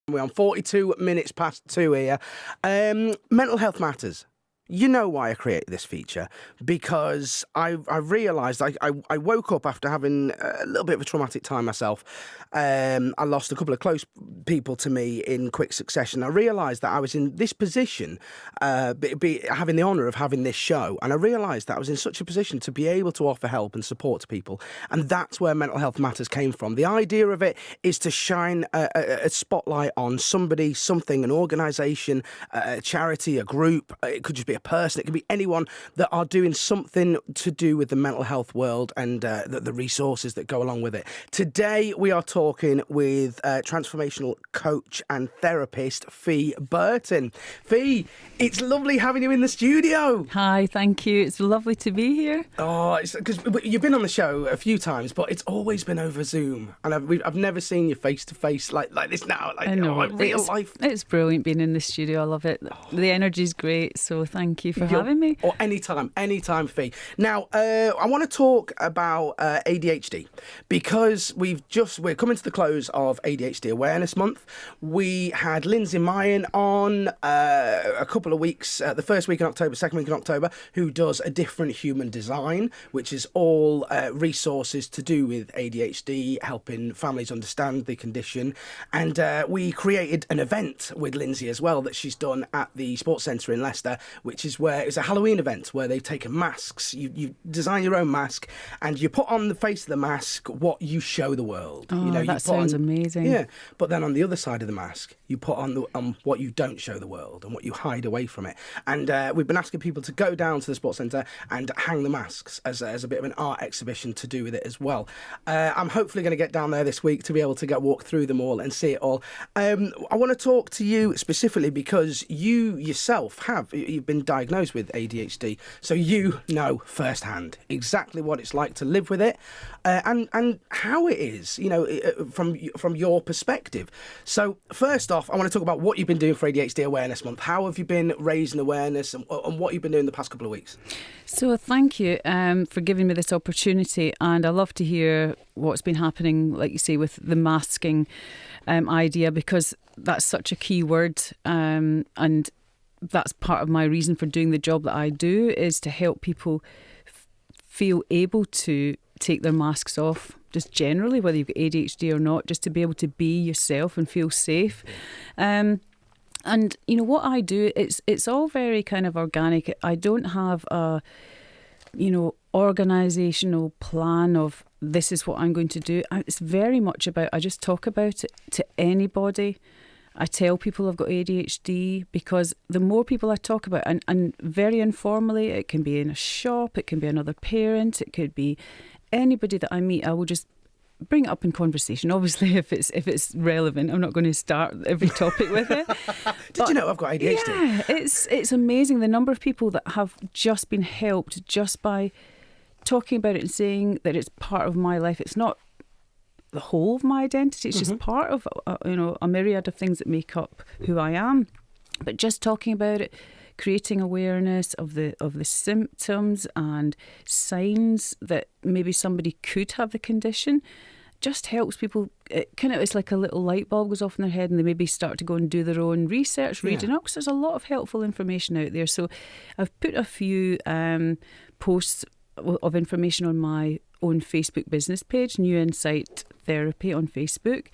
We're on 42 minutes past 2 here. Mental health matters. You know why I created this feature, because I realised I woke up after having a little bit of a traumatic time myself. I lost a couple of close people to me in quick succession. I realised that I was in this position, having the honour of having this show, and I realised that I was in such a position to be able to offer help and support to people, and that's where Mental Health Matters came from. The idea of it is to shine a spotlight on somebody, something, an organisation, a charity, a group. It could just be a person, it could be anyone that are doing something to do with the mental health world and the resources that go along with it. Today we are talking with transformational coach and therapist Fee Burton. Fee, it's lovely having you in the studio. Hi, thank you. It's lovely to be here. Oh, it's because you've been on the show a few times, but it's always been over Zoom, and I've never seen you face to face like this now. I know, like real life. It's brilliant being in the studio. I love it. The energy's great, so thank you for having me. Or anytime, Fee. Now, I want to talk about ADHD, because we're coming to the close of ADHD Awareness Month. We had Lindsay Mayan on a couple of weeks, the first week in October, second week in October, who does A Different Human Design, which is all resources to do with ADHD, helping families understand the condition. And we created an event with Lindsay as well that she's done at the Sports Centre in Leicester, which is where it's a Halloween event where they've taken masks. You design your own mask and you put on the face of the mask what you show the world. Oh, that sounds amazing. Yeah, but then on the other side of the mask, you put on what you don't show the world and what you hide away from it. And we've been asking people to go down to the Sports Centre and hang the masks as a bit of an art exhibition to do with it as well. I'm hopefully going to get down there this week to be able to walk through them all and see it all. I want to talk to you specifically because you yourself you've been diagnosed with ADHD, so you know firsthand exactly what it's like to live with it, and how it is, from your perspective. So first off, I want to talk about what you've been doing for ADHD Awareness Month. How have you been raising awareness, and what you've been doing the past couple of weeks? So thank you for giving me this opportunity, and I love to hear what's been happening, like you say, with the masking idea, because that's such a key word, and that's part of my reason for doing the job that I do, is to help people feel able to take their masks off, just generally, whether you've got ADHD or not, just to be able to be yourself and feel safe. And what I do, it's all very kind of organic. I don't have a organisational plan of this is what I'm going to do. It's very much about, I just talk about it to anybody. I tell people I've got ADHD, because the more people I talk about, and very informally, it can be in a shop, it can be another parent, it could be anybody that I meet, I will just bring it up in conversation. Obviously, if it's relevant, I'm not going to start every topic with it. Did you know I've got ADHD? Yeah, it's amazing the number of people that have just been helped just by talking about it and saying that it's part of my life. It's not the whole of my identity. It's just part of a myriad of things that make up who I am. But just talking about it, creating awareness of the symptoms and signs that maybe somebody could have the condition, just helps people. It's like a little light bulb goes off in their head, and they maybe start to go and do their own research, reading up, because there's a lot of helpful information out there. So I've put a few posts of information on my own Facebook business page, New Insight Therapy on Facebook.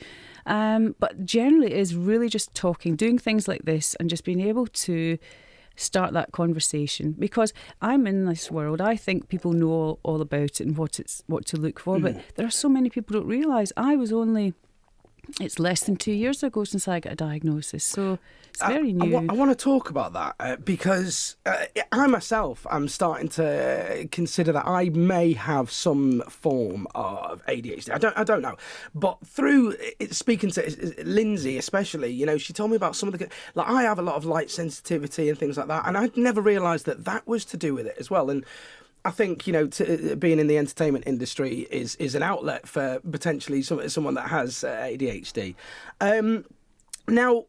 But generally it is really just talking, doing things like this, and just being able to start that conversation, because I'm in this world. I think people know all about it and what to look for, but there are so many people don't realise it's less than 2 years ago since I got a diagnosis, so it's very new. I want to talk about that because I myself am starting to consider that I may have some form of ADHD. I don't know, but through speaking to Lindsay especially, she told me about some of the, like, I have a lot of light sensitivity and things like that, and I'd never realised that was to do with it as well. And I think, being in the entertainment industry is an outlet for potentially someone that has ADHD. Now,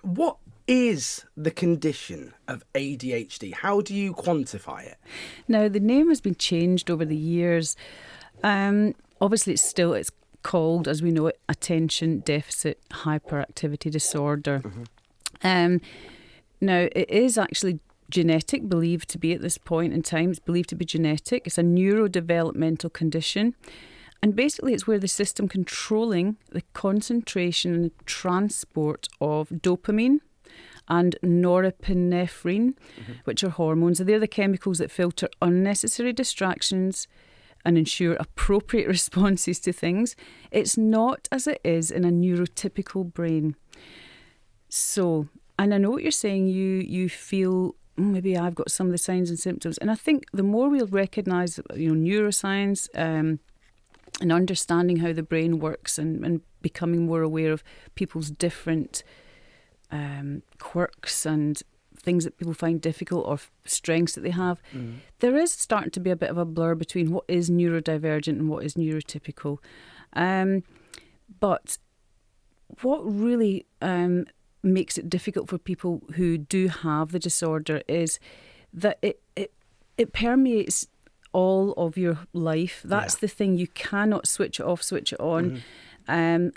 what is the condition of ADHD? How do you quantify it? Now, the name has been changed over the years. Obviously, it's called, as we know it, attention deficit hyperactivity disorder. Now, it is actually genetic, believed to be at this point in time. It's believed to be genetic. It's a neurodevelopmental condition. And basically, it's where the system controlling the concentration and transport of dopamine and norepinephrine, which are hormones. They're the chemicals that filter unnecessary distractions and ensure appropriate responses to things. It's not as it is in a neurotypical brain. So, and I know what you're saying, you feel maybe I've got some of the signs and symptoms. And I think the more we'll recognise, neuroscience and understanding how the brain works and becoming more aware of people's different quirks and things that people find difficult or strengths that they have, there is starting to be a bit of a blur between what is neurodivergent and what is neurotypical. But what really makes it difficult for people who do have the disorder is that it permeates all of your life. That's the thing. You cannot switch it off, switch it on. And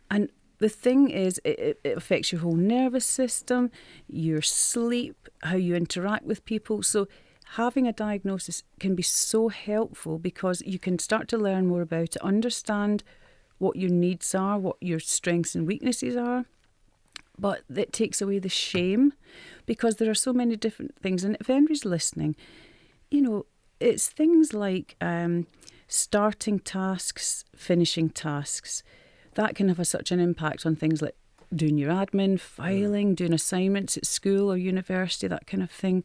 the thing is, it affects your whole nervous system, your sleep, how you interact with people. So having a diagnosis can be so helpful because you can start to learn more about it, understand what your needs are, what your strengths and weaknesses are. But it takes away the shame because there are so many different things. And if anybody's listening, it's things like starting tasks, finishing tasks. That can have such an impact on things like doing your admin, filing, doing assignments at school or university, that kind of thing.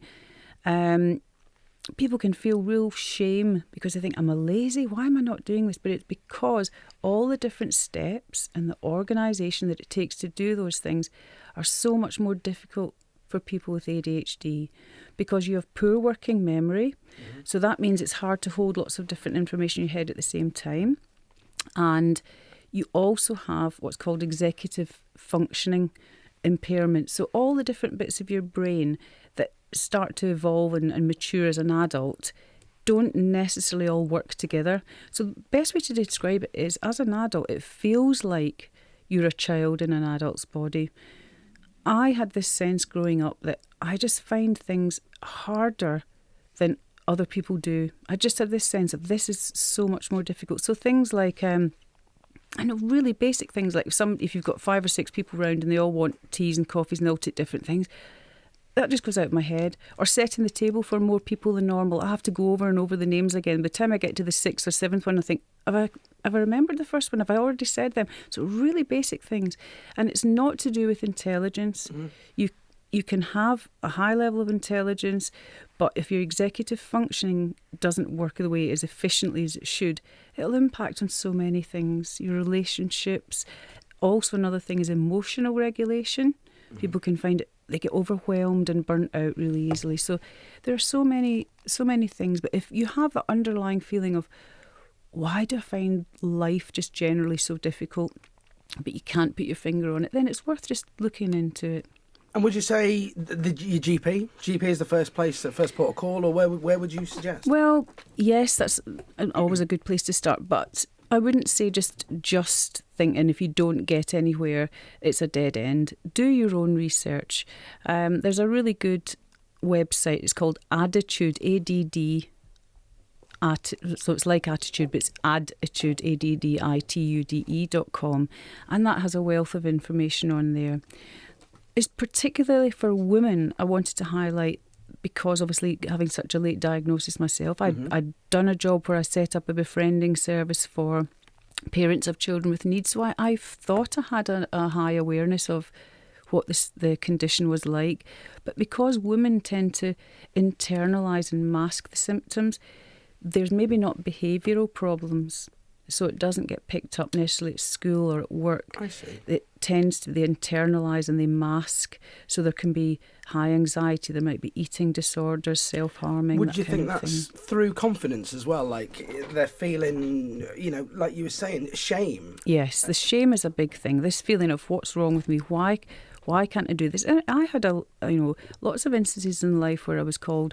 People can feel real shame because they think, I'm a lazy, why am I not doing this? But it's because all the different steps and the organisation that it takes to do those things are so much more difficult for people with ADHD because you have poor working memory. So that means it's hard to hold lots of different information in your head at the same time. And you also have what's called executive functioning impairment. So all the different bits of your brain that start to evolve and mature as an adult don't necessarily all work together. So the best way to describe it is, as an adult, it feels like you're a child in an adult's body. I had this sense growing up that I just find things harder than other people do. I just had this sense of this is so much more difficult. So things like I know really basic things like if you've got 5 or 6 people around and they all want teas and coffees and they all take different things, that just goes out of my head. Or setting the table for more people than normal. I have to go over and over the names again. By the time I get to the 6th or 7th one, I think, have I remembered the first one? Have I already said them? So really basic things. And it's not to do with intelligence. You can have a high level of intelligence, but if your executive functioning doesn't work the way as efficiently as it should, it'll impact on so many things. Your relationships. Also another thing is emotional regulation. People can find it, they get overwhelmed and burnt out really easily. So there are so many things. But if you have the underlying feeling of, why do I find life just generally so difficult, but you can't put your finger on it, then it's worth just looking into it. And would you say your GP? GP is the first port of call, or where would you suggest? Well, yes, that's always a good place to start, but I wouldn't say just thinking if you don't get anywhere, it's a dead end. Do your own research. There's a really good website. It's called Adhd, ADD. So it's like attitude, but it's Adhd, ADDITUDE.com, and that has a wealth of information on there. It's particularly for women I wanted to highlight because obviously having such a late diagnosis myself, I'd done a job where I set up a befriending service for parents of children with needs. So I thought I had a high awareness of what the condition was like. But because women tend to internalise and mask the symptoms, there's maybe not behavioural problems. So it doesn't get picked up necessarily at school or at work. I see. It tends to, they internalise and they mask. So there can be high anxiety, there might be eating disorders, self-harming. Would you think that's through confidence as well? Like they're feeling, like you were saying, shame? Yes, the shame is a big thing. This feeling of what's wrong with me, why can't I do this? And I had lots of instances in life where I was called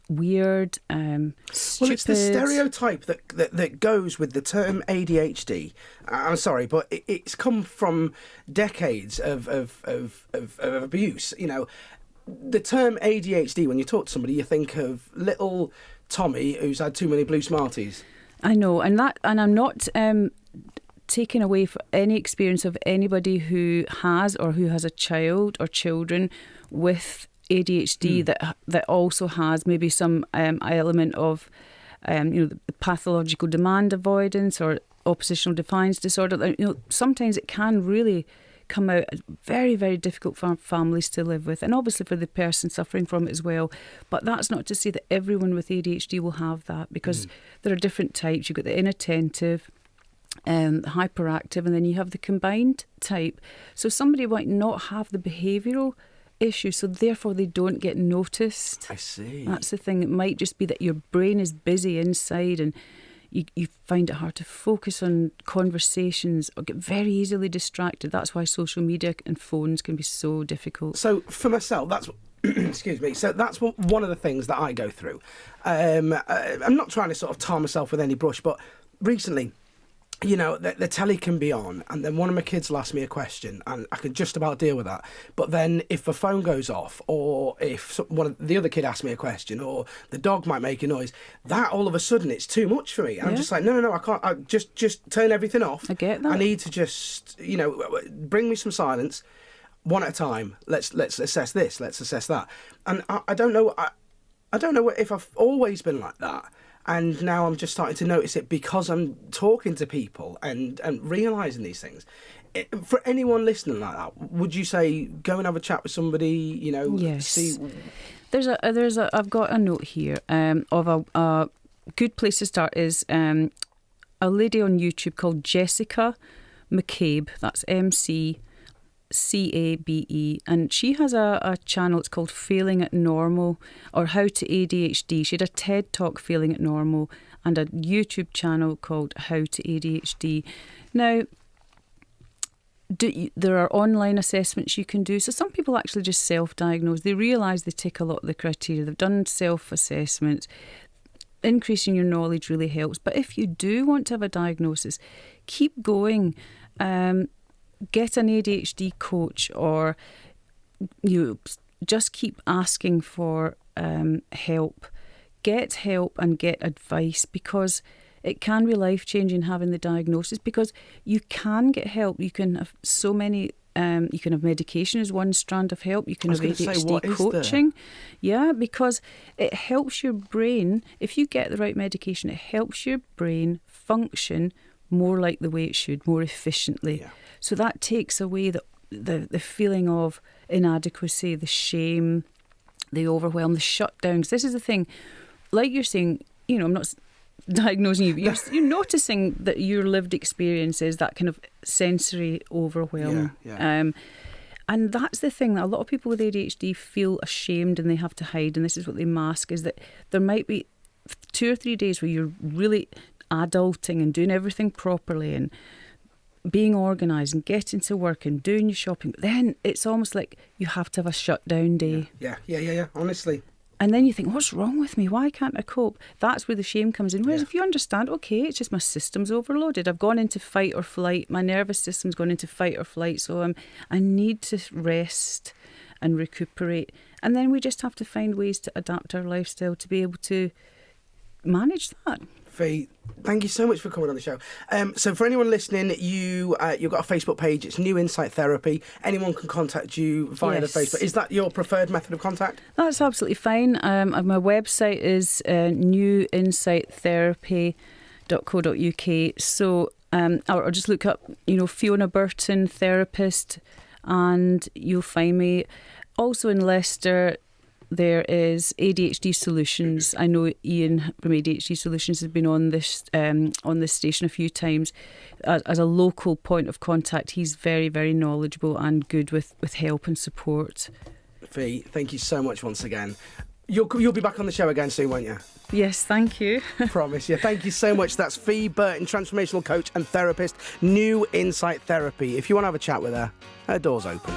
weird, Well, stupid. it's the stereotype that goes with the term ADHD. I'm sorry, but it's come from decades of abuse. You know, the term ADHD, when you talk to somebody, you think of little Tommy who's had too many blue Smarties. I know, and I'm not taking away from any experience of anybody who has a child or children with ADHD that also has maybe some element of the pathological demand avoidance or oppositional defiance disorder. You know, sometimes it can really come out very, very difficult for families to live with, and obviously for the person suffering from it as well. But that's not to say that everyone with ADHD will have that, because there are different types. You've got the inattentive, hyperactive, and then you have the combined type. So somebody might not have the behavioural issue, so therefore they don't get noticed. I see. That's the thing. It might just be that your brain is busy inside and you find it hard to focus on conversations or get very easily distracted. That's why social media and phones can be so difficult. So for myself, that's excuse me. So that's one of the things that I go through. I'm not trying to sort of tar myself with any brush, but recently, you know, the telly can be on, and then one of my kids will ask me a question, and I can just about deal with that. But then if the phone goes off, or if one of the other kid asks me a question, or the dog might make a noise, that all of a sudden it's too much for me. And I'm just like, no, I can't. I just turn everything off. I get that. I need to just, you know, bring me some silence, one at a time. Let's assess this. Let's assess that. And I don't know. I don't know if I've always been like that. And now I'm just starting to notice it because I'm talking to people and realising these things. For anyone listening like that, would you say go and have a chat with somebody, you know? Yes. See. I've got a note here of a good place to start is a lady on YouTube called Jessica McCabe. That's McCabe, and she has a channel. It's called Failing at Normal, or How to ADHD. She had a TED Talk, Failing at Normal, and a YouTube channel called How to ADHD. Now, there are online assessments you can do. So some people actually just self-diagnose. They realise they tick a lot of the criteria. They've done self-assessments. Increasing your knowledge really helps. But if you do want to have a diagnosis, keep going. Get an ADHD coach, or you just keep asking for help. Get help and get advice, because it can be life-changing having the diagnosis, because you can get help. You can have so many, you can have medication as one strand of help. You can have ADHD coaching. Yeah, because it helps your brain. If you get the right medication, it helps your brain function more like the way it should, more efficiently. Yeah. So that takes away the feeling of inadequacy, the shame, the overwhelm, the shutdowns. This is the thing, like you're saying, you know, I'm not diagnosing you, but you're noticing that your lived experience is that kind of sensory overwhelm. Yeah. And that's the thing that a lot of people with ADHD feel ashamed and they have to hide, and this is what they mask, is that there might be 2 or 3 days where you're really adulting and doing everything properly and being organised and getting to work and doing your shopping, but then it's almost like you have to have a shutdown day. Yeah, honestly. And then you think, what's wrong with me? Why can't I cope? That's where the shame comes in. Whereas if you understand, okay, it's just my system's overloaded. I've gone into fight or flight. My nervous system's gone into fight or flight. So I need to rest and recuperate. And then we just have to find ways to adapt our lifestyle to be able to manage that. Fee, thank you so much for coming on the show. So for anyone listening, you've got a Facebook page. It's New Insight Therapy. Anyone can contact you via the Facebook. Is that your preferred method of contact? That's absolutely fine. My website is newinsighttherapy.co.uk. So or just look up, Fiona Burton, therapist, and you'll find me. Also in Leicester, there is ADHD Solutions. I know Ian from ADHD Solutions has been on this station a few times as a local point of contact. He's very, very knowledgeable and good with help and support. Fee, thank you so much once again. You'll be back on the show again soon, won't you? Yes, thank you. Promise you. Thank you so much. That's Fee Burton, transformational coach and therapist, New Insight Therapy. If you want to have a chat with her, her door's open.